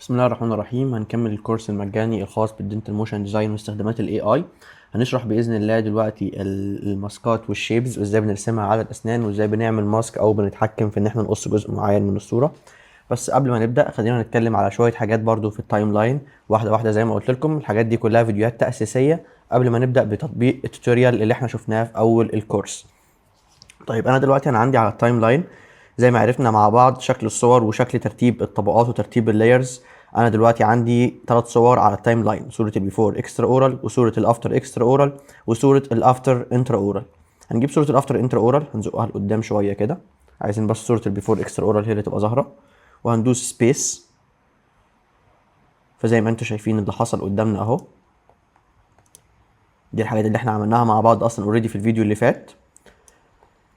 بسم الله الرحمن الرحيم. هنكمل الكورس المجاني الخاص بالدنتال موشن ديزاين واستخدامات الاي اي. هنشرح باذن الله دلوقتي الماسكات والشيبز وازاي بنرسمها على الاسنان وازاي بنعمل ماسك او بنتحكم في ان احنا نقص جزء معين من الصوره. بس قبل ما نبدا خلينا نتكلم على شويه حاجات برضو في التايم لاين واحده واحده. زي ما قلت لكم الحاجات دي كلها فيديوهات تاسيسيه قبل ما نبدا بتطبيق التوتوريال اللي احنا شفناه في اول الكورس. طيب انا دلوقتي عندي على التايم لاين زي ما عرفنا مع بعض شكل الصور وشكل ترتيب الطبقات وترتيب اللايرز. انا دلوقتي عندي 3 صور على التايم لاين: صوره البيفور اكسترا اورال، وصوره الافتر اكسترا اورال، وصوره الافتر انترا اورال. هنجيب صوره الافتر انترا اورال هنزقها لقدام شويه كده، عايزين بس صوره البيفور اكسترا اورال هي اللي تبقى ظاهره، وهندوس سبيس. فزي ما انتم شايفين اللي حصل قدامنا اهو، دي الحاجات اللي احنا عملناها مع بعض اصلا اوريدي في الفيديو اللي فات.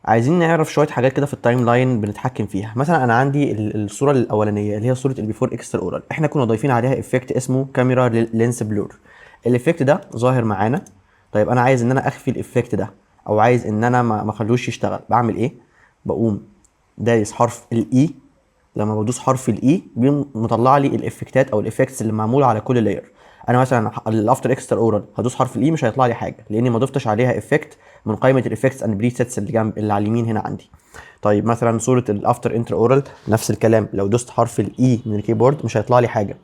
عايزين نعرف شويه حاجات كده في التايم لاين بنتحكم فيها. مثلا انا عندي الصوره الاولانيه اللي هي صوره البيفور اكسترا اورال، احنا كنا ضايفين عليها افكت اسمه كاميرا لينس بلور. الافكت ده ظاهر معانا. طيب انا عايز ان انا اخفي الافكت ده او عايز ان انا ما اخلوش يشتغل. بعمل ايه؟ بقوم دايس حرف الاي. لما بدوس حرف الاي بيقوم مطلع لي الافكتات او الافكتس اللي معموله على كل لاير. انا مثلا الافتر اكسترا اورال هدوس حرف الاي مش هيطلع لي حاجه لاني ما ضفتش عليها افكت من قائمه الافكتس اند بريسيتس اللي جنب اللي على اليمين هنا عندي. طيب مثلا صوره الافتر انترا اورال نفس الكلام، لو دوست حرف الاي من الكيبورد مش هيطلع لي حاجه.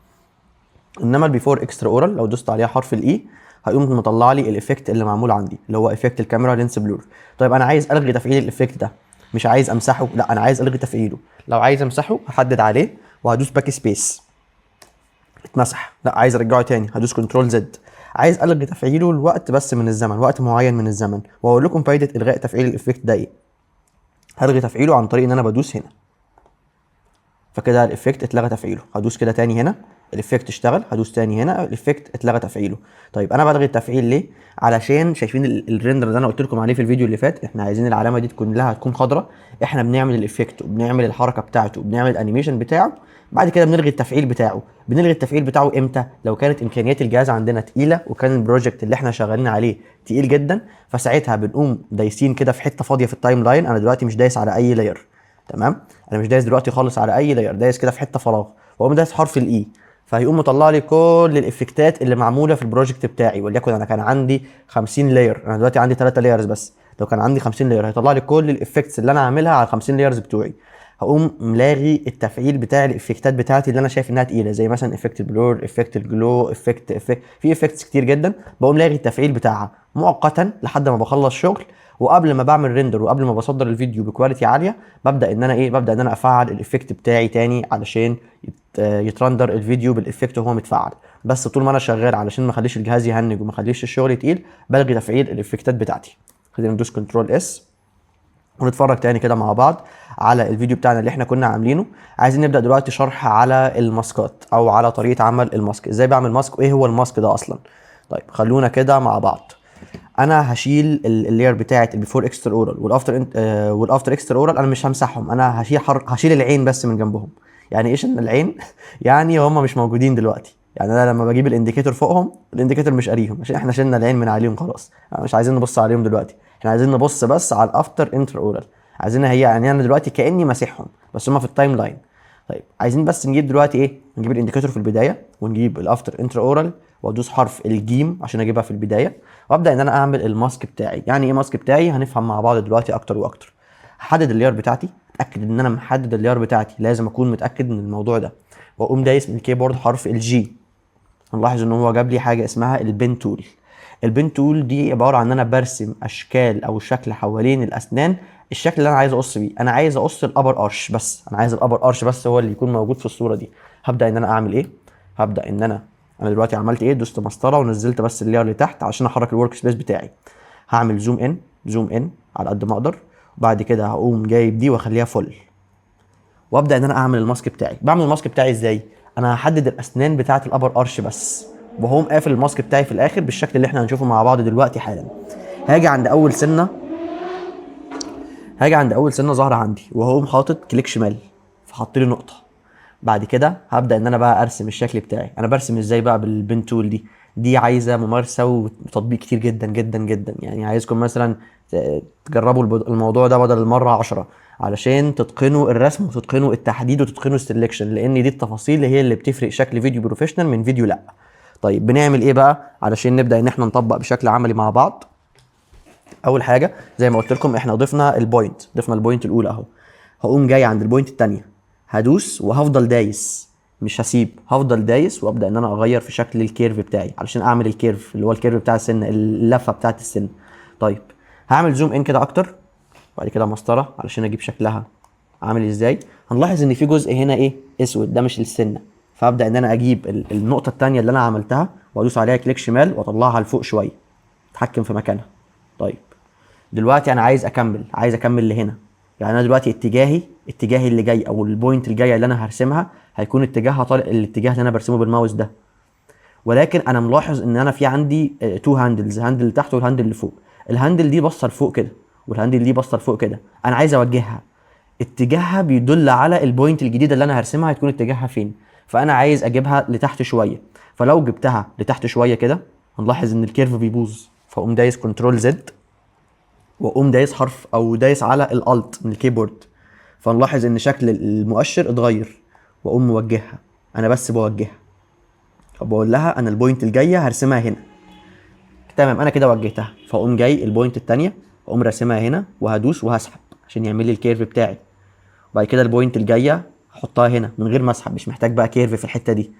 انما البيفور اكسترا اورال لو دوست عليها حرف الاي هيقوم مطلع لي الايفكت اللي معمول عندي اللي هو ايفكت الكاميرا لينس بلور. طيب انا عايز الغي تفعيل الايفكت ده، مش عايز امسحه، لا انا عايز الغي تفعيله. لو عايز امسحه هحدد عليه وهدوس باك سبيس، اتمسح. لا عايز ارجعه تاني هدوس كنترول زد. عايز الغي تفعيله لوقت بس من الزمن، وقت معين من الزمن، واقول لكم فايده الغاء تفعيل الايفكت ده ايه. هلغي تفعيله عن طريق ان انا بدوس هنا، فكده الايفكت اتلغى تفعيله. هدوس كده تاني هنا الايفكت اشتغل، هدوس تاني هنا الايفكت اتلغى تفعيله. طيب انا بلغي التفعيل ليه؟ علشان شايفين الريندر اللي انا قلت لكم عليه في الفيديو اللي فات، احنا عايزين العلامه دي تكون خضراء. احنا بنعمل الايفكت وبنعمل الحركه بتاعته وبنعمل الانيميشن بتاعه، بعد كده بنلغي التفعيل بتاعه. بنلغي التفعيل بتاعه امتى؟ لو كانت امكانيات الجهاز عندنا تقيله وكان البروجكت اللي احنا شغالين عليه تقيل جدا، فساعتها بنقوم دايسين كده في حته فاضيه في التايم لاين. انا دلوقتي مش دايس على اي لاير، تمام؟ انا مش دايس دلوقتي خالص على اي لاير، دايس كده في حته فراغ، واقوم دايس حرف الاي، فهيقوم مطلع لي كل الافكتات اللي معموله في البروجكت بتاعي. وليكن انا كان عندي 50 لاير، انا دلوقتي عندي 3 لايرز بس. لو كان عندي 50 لاير هيطلع لي كل الافكتس اللي انا عاملها على ال 50 لايرز بتوعي. هقوم ملاغي التفعيل بتاع الافكتات بتاعتي اللي انا شايف انها تقيله، زي مثلا افكت البلور، افكت الجلو، افكت في افكتس كتير جدا. بقوم لاغي التفعيل بتاعها مؤقتا لحد ما بخلص شغل، وقبل ما بعمل ريندر وقبل ما بصدر الفيديو بكواليتي عاليه ببدا ان انا افعل الايفكت بتاعي تاني علشان يترندر الفيديو بالافكت وهو متفعل. بس طول ما انا شغال علشان ما اخليش الجهاز يهنج وما اخليش الشغل تقيل بلغي تفعيل الافكتات بتاعتي. خلينا ندوس كنترول اس ونتفرج تاني كده مع بعض على الفيديو بتاعنا اللي احنا كنا عاملينه. عايزين نبدا دلوقتي شرح على الماسكات او على طريقه عمل الماسك، ازاي بعمل ماسك وايه هو الماسك ده اصلا. طيب خلونا كده مع بعض. انا هشيل اللاير بتاعه البيفور اكسترا اورال والافتر اكسترا اورال، انا مش همسحهم، انا هشيل العين بس من جنبهم. يعني ايش ان العين يعني هم مش موجودين دلوقتي. يعني انا لما بجيب الانديكيتور فوقهم الانديكيتور مش قاريهم عشان احنا شلنا العين من عليهم خلاص. مش عايزين نبص عليهم دلوقتي، احنا عايزين نبص بس على الافتر انترا اورال. عايزينها هي يعني انا دلوقتي كاني ماسحهم بس هم في التايم لاين. طيب عايزين بس نجيب دلوقتي ايه، نجيب الانديكيتور في البدايه ونجيب الافتر انترا اورال وادوس حرف الجيم عشان اجيبها في البدايه، وابدا ان انا اعمل الماسك بتاعي. يعني ايه ماسك بتاعي؟ هنفهم مع بعض دلوقتي اكتر واكتر. هحدد اللاير بتاعتي، اتاكد ان انا محدد اللاير بتاعتي، لازم اكون متاكد من الموضوع ده، واقوم دايس من الكيبورد حرف الجي. هنلاحظ ان هو جاب لي حاجه اسمها البين تول. البين تول دي عباره عن ان انا برسم اشكال او شكل حوالين الاسنان، الشكل اللي انا عايز اقص بيه. انا عايز اقص الابر ارش بس، انا عايز الابر ارش بس هو اللي يكون موجود في الصوره دي. هبدا ان انا اعمل ايه؟ هبدا ان انا دلوقتي عملت ايه؟ دوست مسطره ونزلت بس اللاير اللي تحت عشان احرك الورك سبيس بتاعي. هعمل زوم ان على قد ما اقدر، وبعد كده هقوم جايب دي واخليها فل، وابدا ان انا اعمل الماسك بتاعي. بعمل الماسك بتاعي ازاي؟ انا هحدد الاسنان بتاعه الابر ارش بس، وهقوم قافل الماسك بتاعي في الاخر بالشكل اللي احنا هنشوفه مع بعض دلوقتي حالا. هاجي عند اول سنه، ظاهره عندي، وهقوم حاطط كليك شمال فحط لي نقطه. بعد كده هبدا ان انا بقى ارسم الشكل بتاعي. انا برسم ازاي بقى بالبين تول دي عايزه ممارسه وتطبيق كتير جدا جدا جدا. يعني عايزكم مثلا تجربوا الموضوع ده بدل المره 10. علشان تتقنوا الرسم وتتقنوا التحديد وتتقنوا السلكشن، لان دي التفاصيل هي اللي بتفرق شكل فيديو بروفيشنال من فيديو لا. طيب بنعمل ايه بقى علشان نبدا ان احنا نطبق بشكل عملي مع بعض؟ اول حاجه زي ما قلت لكم احنا ضفنا البوينت الاولى اهو. هقوم جاي عند البوينت الثانيه هدوس وهفضل دايس، مش هسيب، هفضل دايس وابدا ان انا اغير في شكل الكيرف بتاعي علشان اعمل الكيرف اللي هو الكيرف بتاع السن، اللفه بتاعه السن. طيب هعمل زوم ان كده اكتر، وبعد كده مسطره علشان اجيب شكلها عامل ازاي. هنلاحظ ان في جزء هنا ايه اسود، ده مش السنه، فابدا ان انا اجيب النقطه الثانيه اللي انا عملتها وادوس عليها كليك شمال واطلعها لفوق شويه، اتحكم في مكانها. طيب دلوقتي انا عايز اكمل لهنا، يعني انا دلوقتي اتجاهي اللي جاي او البوينت الجايه اللي انا هرسمها هيكون اتجاهها طالع الاتجاه اللي انا برسمه بالماوس ده. ولكن انا ملاحظ ان انا في عندي تو هاندلز، هاندل اللي تحت والهاندل اللي فوق. الهاندل دي باصه لفوق كده والهاندل دي باصه لفوق كده، انا عايز اوجهها، اتجاهها بيدل على البوينت الجديده اللي انا هرسمها هتكون اتجاهها فين. فانا عايز اجيبها لتحت شويه، فلو جبتها لتحت شويه كده هنلاحظ ان الكيرف بيبوظ، فاقوم دايس كنترول زد واقوم دايس حرف او دايس على الالت من الكيبورد، فنلاحظ ان شكل المؤشر اتغير، واقوم موجهها. انا بس بوجهها، بقول لها انا البوينت الجايه هرسمها هنا. تمام انا كده وجهتها، فاقوم جاي البوينت الثانيه اقوم راسمها هنا وهدوس وهسحب عشان يعمل لي الكيرف بتاعي. وبعد كده البوينت الجايه هحطها هنا من غير ما اسحب، مش محتاج بقى كيرف في الحته دي.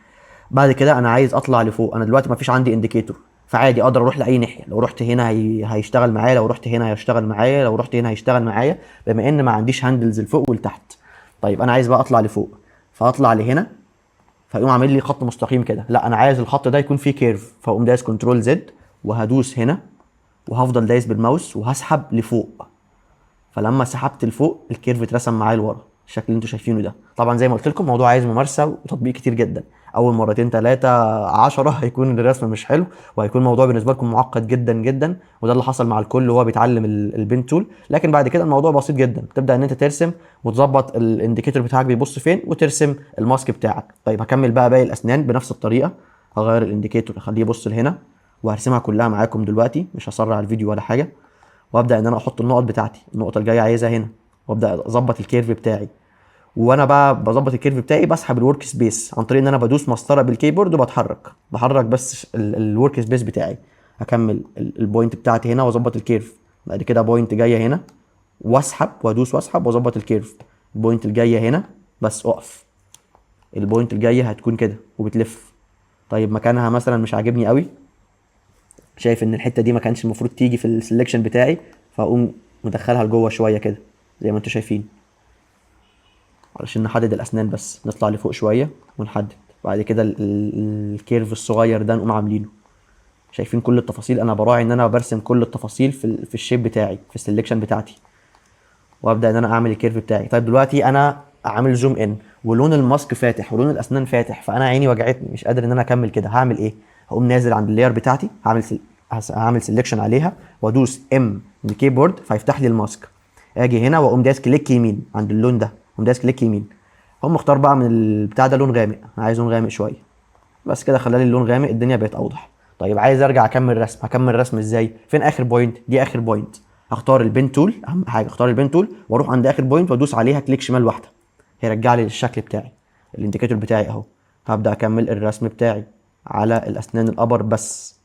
بعد كده انا عايز اطلع لفوق، انا دلوقتي مفيش عندي انديكيتور، فعادي اقدر اروح لاي ناحيه، لو رحت هنا هيشتغل معايا، لو رحت هنا هيشتغل معايا، لو رحت هنا هيشتغل معايا، بما ان ما عنديش هاندلز لفوق ولتحت. طيب انا عايز بقى اطلع لفوق، فاطلع لهنا فيقوم عامل لي خط مستقيم كده، لا انا عايز الخط ده يكون فيه كيرف، فاقوم دايس كنترول زد وهدوس هنا وهفضل دايس بالماوس وهسحب لفوق. فلما سحبت لفوق الكيرف اترسم معايا لورا الشكل اللي انتوا شايفينه ده. طبعا زي ما قلت لكم الموضوع عايز ممارسه وتطبيق كتير جدا، اول مرتين ثلاثه 10 هيكون الرسم مش حلو وهيكون الموضوع بالنسبه لكم معقد جدا جدا، وده اللي حصل مع الكل وهو بيتعلم البين تول. لكن بعد كده الموضوع بسيط جدا، تبدا ان انت ترسم وتظبط الانديكيتور بتاعك بيبص فين وترسم الماسك بتاعك. طيب هكمل بقى باقي الاسنان بنفس الطريقه، هغير الانديكيتور اخليه يبص لهنا وهرسمها كلها معاكم دلوقتي، مش هسرع الفيديو ولا حاجه. وابدا ان انا احط النقط بتاعتي، النقطه الجايه عايزها هنا، وابدا اظبط الكيرف بتاعي. وانا بقى بظبط الكيرف بتاعي بسحب الورك سبيس عن طريق ان انا بدوس مسطره بالكيبورد بحرك بس الورك سبيس بتاعي. هكمل البوينت بتاعتي هنا واظبط الكيرف، بعد كده بوينت جايه هنا واسحب وادوس واسحب واظبط الكيرف. البوينت الجايه هنا بس اقف، البوينت الجايه هتكون كده وبتلف. طيب مكانها مثلا مش عاجبني قوي، شايف ان الحته دي ما كانش المفروض تيجي في السلكشن بتاعي، فاقوم مدخلها لجوه شويه كده زي ما انتم شايفين علشان نحدد الاسنان. بس نطلع لفوق شويه ونحدد، بعد كده الكيرف الصغير ده نقوم عاملينه. شايفين كل التفاصيل، انا براعي ان انا برسم كل التفاصيل في الشيب بتاعي في السلكشن بتاعتي، وابدا ان انا اعمل الكيرف بتاعي. طيب دلوقتي انا عامل زوم ان ولون الماسك فاتح ولون الاسنان فاتح، فانا عيني وجعتني مش قادر ان انا اكمل كده، هعمل ايه؟ هقوم نازل عند اللاير بتاعتي، هعمل سلكشن عليها وادوس ام من الكيبورد فيفتح لي الماسك. اجي هنا واقوم دايس كليك يمين عند اللون ده، اقوم دايس كليك يمين، اقوم مختار بقى من البتاع ده لون غامق، انا عايز لون غامق شويه، بس كده خلالي اللون غامق الدنيا بقت اوضح. طيب عايز ارجع اكمل رسم، هكمل رسم ازاي؟ فين اخر بوينت؟ دي اخر بوينت، هختار البين تول، اهم حاجه اختار البين تول واروح عند اخر بوينت وادوس عليها كليك شمال واحده، هيرجع لي الشكل بتاعي الانديكيتور بتاعي اهو. هبدا اكمل الرسم بتاعي على الاسنان الابر بس،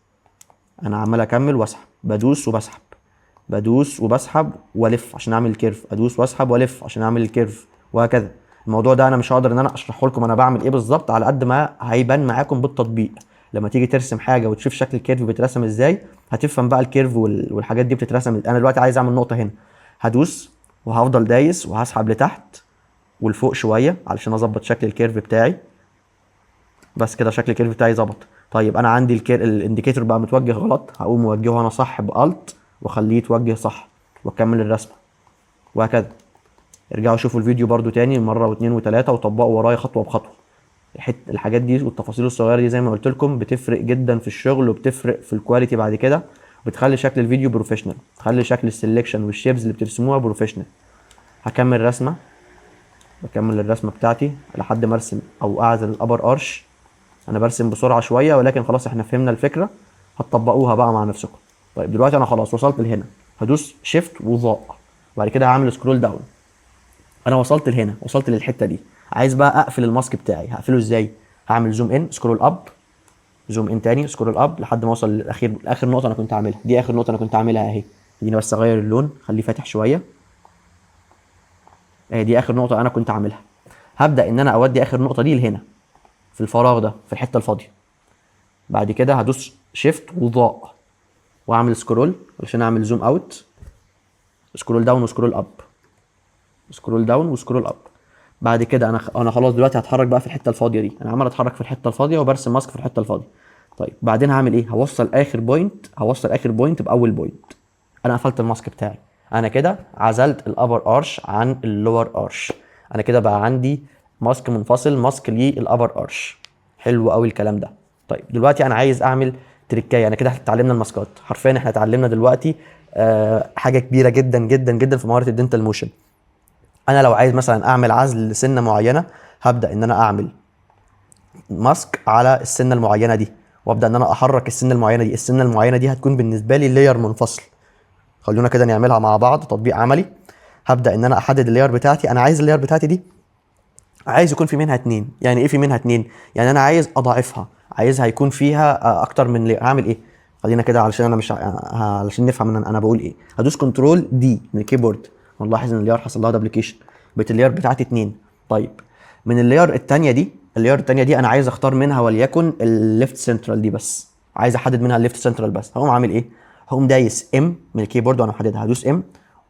انا عمال اكمل واسحب، بدوس وبسحب، بدوس وبسحب والف عشان اعمل الكيرف، ادوس واسحب والف عشان اعمل الكيرف، وهكذا. الموضوع ده انا مش هقدر ان انا اشرحه لكم انا بعمل ايه بالظبط، على قد ما هيبان معاكم بالتطبيق. لما تيجي ترسم حاجه وتشوف شكل الكيرف بيترسم ازاي هتفهم بقى الكيرف والحاجات دي بتترسم. انا دلوقتي عايز اعمل نقطه هنا، هدوس وهفضل دايس وهسحب لتحت ولفوق شويه علشان اظبط شكل الكيرف بتاعي. بس كده شكل الكيرف بتاعي ظبط. طيب انا عندي الانديكيتور بقى متوجه غلط، هقوم موجهه انا صح بالت واخليه يتوجه صح واكمل الرسمه، وهكذا. ارجعوا شوفوا الفيديو برضو تاني مره واثنين وثلاثه وطبقوا ورايا خطوه بخطوه. الحاجات دي والتفاصيل الصغيره دي زي ما قلت لكم بتفرق جدا في الشغل وبتفرق في الكواليتي بعد كده، بتخلي شكل الفيديو بروفيشنال، بتخلي شكل السلكشن والشيبز اللي بترسموها بروفيشنال. هكمل رسمه، بكمل الرسمه بتاعتي لحد ما ارسم او اعزل الابر ارش. انا برسم بسرعه شويه ولكن خلاص احنا فهمنا الفكره، هتطبقوها بقى مع نفسكم. طيب دلوقتي انا خلاص وصلت لهنا، هدوس شيفت وضاء، وبعد كده هعمل سكرول داون انا وصلت لهنا، وصلت للحته دي، عايز بقى اقفل الماسك بتاعي. هقفله ازاي؟ هعمل زوم ان، سكرول اب، زوم ان تاني، سكرول اب لحد ما اوصل للاخير، اخر نقطه انا كنت عاملها. دي اخر نقطه انا كنت عاملها اهي. خليني بس اغير اللون، خليه فاتح شويه. اهي دي اخر نقطه انا كنت عاملها. هبدا ان انا اودي اخر نقطه دي لهنا في الفراغ ده، في الحته الفاضيه. بعد كده هدوس شيفت وضاء واعمل سكرول علشان اعمل زوم اوت، سكرول داون وسكرول اب، سكرول داون وسكرول اب. بعد كده انا خلاص دلوقتي هتحرك بقى في الحته الفاضيه دي. انا عمال اتحرك في الحته الفاضيه وبرسم ماسك في الحته الفاضيه. طيب بعدين هعمل ايه؟ هوصل اخر بوينت باول بوينت. انا قفلت الماسك بتاعي. انا كده عزلت الابر ارش عن اللور ارش. انا كده بقى عندي ماسك منفصل، ماسك للابر ارش. حلو قوي الكلام ده. طيب دلوقتي انا عايز اعمل تريكايه. انا كده اتعلمنا الماسكات حرفيا، احنا اتعلمنا دلوقتي حاجه كبيره جدا جدا جدا في مهاره الدنتال موشن. انا لو عايز مثلا اعمل عزل لسنه معينه، هبدا ان انا اعمل ماسك على السنه المعينه دي، وابدا ان انا احرك السنه المعينه دي. السنه المعينه دي هتكون بالنسبه لي لاير منفصل. خلونا كده نعملها مع بعض تطبيق عملي. هبدا ان انا احدد اللاير بتاعتي. انا عايز اللاير بتاعتي دي عايز يكون في منها اتنين. يعني ايه في منها اتنين؟ يعني انا عايز اضاعفها، عايزها يكون فيها اكتر من لاير. هعمل ايه؟ خلينا كده علشان انا مش علشان نفهم انا بقول ايه. هدوس كنترول دي من الكيبورد، ونلاحظ ان اللاير حصل لها دبليكيشن، بقت اللاير بتاعتي اتنين. طيب من اللاير التانيه دي انا عايز اختار منها وليكن الليفت سنترال دي بس، عايز احدد منها الليفت سنترال بس. هقوم عامل ايه؟ هقوم دايس ام من الكيبورد وانا محددها. هدوس ام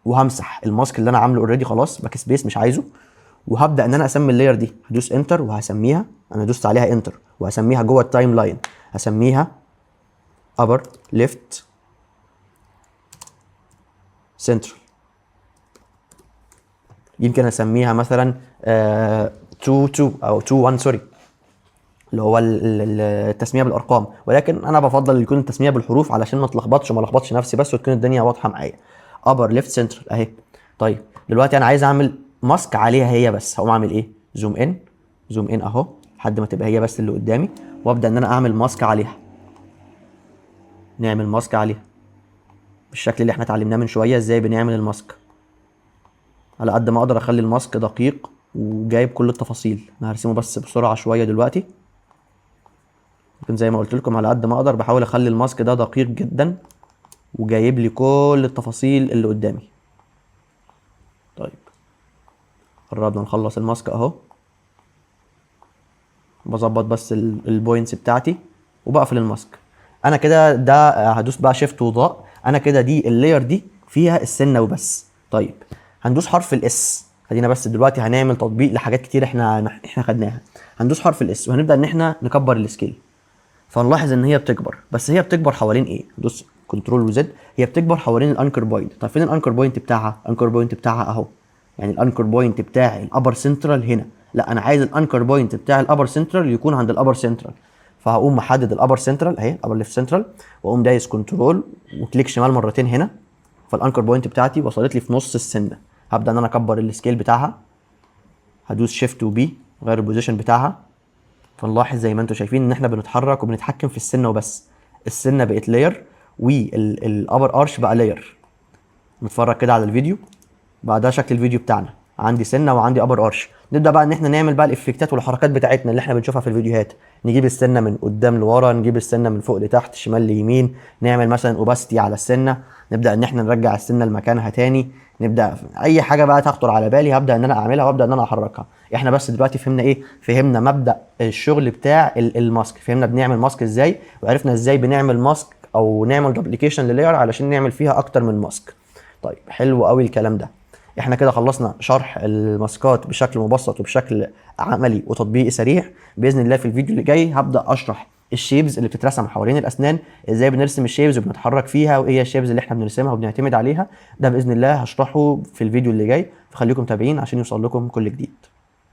وهمسح الماسك اللي انا عامله اوريدي خلاص، باك سبيس مش عايزه. وهبدا ان انا اسمي اللاير دي. هدوس انتر وهسميها، انا دوست عليها انتر وهسميها جوه التايم لاين، هسميها upper left central. يمكن اسميها مثلا 2 2 او 2 1 سوري، اللي هو التسميه بالارقام، ولكن انا بفضل يكون التسميه بالحروف علشان ما اتلخبطش وما لخبطش نفسي بس، وتكون الدنيا واضحه معايا. upper left central اهي. طيب دلوقتي انا عايز اعمل ماسك عليها هي بس. هقوم اعمل ايه؟ زوم ان، زوم ان اهو لحد ما تبقى هي بس اللي قدامي، وابدا ان انا اعمل ماسك عليها. نعمل ماسك عليها بالشكل اللي احنا اتعلمناه من شويه ازاي بنعمل الماسك. على قد ما اقدر اخلي الماسك دقيق وجايب كل التفاصيل. انا هرسمه بس بسرعه شويه دلوقتي، لكن زي ما قلت لكم على قد ما اقدر بحاول اخلي الماسك ده دقيق جدا وجايب لي كل التفاصيل اللي قدامي. طيب قربنا نخلص الماسك اهو. بظبط بس البوينتس بتاعتي وبقفل الماسك. انا كده ده هدوس بقى شيفت وضاء. انا كده دي اللاير دي فيها السنه وبس. طيب هندوس حرف الاس. خلينا بس دلوقتي هنعمل تطبيق لحاجات كتير احنا خدناها. هندوس حرف الاس وهنبدا ان احنا نكبر السكيل. فنلاحظ ان هي بتكبر، بس هي بتكبر حوالين ايه؟ ندوس كنترول وزد. هي بتكبر حوالين الانكر بوينت. طب فين الانكر بوينت بتاعها؟ الانكر بوينت بتاعها اهو. يعني الانكر بوينت بتاع الابر سنترال هنا. لا انا عايز الانكر بوينت بتاع الابر سنترال يكون عند الابر سنترال. فهقوم محدد الابر سنترال اهي، ابر ليفت سنترال، واقوم دايس كنترول وكليك شمال مرتين هنا. فالانكر بوينت بتاعتي وصلت لي في نص السنه. هبدا ان انا اكبر السكيل بتاعها. هدوس شيفت وبي غير البوزيشن بتاعها. فنلاحظ زي ما انتم شايفين ان احنا بنتحرك وبنتحكم في السنه وبس. السنه بقت لاير والابر ارش بقى لاير. نتفرج كده على الفيديو. بقى ده شكل الفيديو بتاعنا، عندي سنه وعندي ابر ارش. نبدا بقى ان احنا نعمل بقى الافكتات والحركات بتاعتنا اللي احنا بنشوفها في الفيديوهات. نجيب السنه من قدام لورا، نجيب السنه من فوق لتحت، شمال ليمين، نعمل مثلا اوباستي على السنه، نبدا ان احنا نرجع السنه لمكانها تاني. نبدا اي حاجه بقى تخطر على بالي هبدا ان انا اعملها وابدا ان انا احركها. احنا بس دلوقتي فهمنا ايه؟ فهمنا مبدا الشغل بتاع الماسك، فهمنا بنعمل ماسك ازاي، وعرفنا ازاي بنعمل ماسك او نعمل دوبليكيشن للاير علشان نعمل فيها اكتر من ماسك. طيب حلو قوي الكلام ده. احنا كده خلصنا شرح الماسكات بشكل مبسط وبشكل عملي وتطبيقي سريع. باذن الله في الفيديو اللي جاي هبدا اشرح الشيبز اللي بتترسم حوالين الاسنان، ازاي بنرسم الشيبز وبنتحرك فيها، وايه هي الشيبز اللي احنا بنرسمها وبنعتمد عليها. ده باذن الله هشرحه في الفيديو اللي جاي، فخليكم متابعين عشان يوصل لكم كل جديد.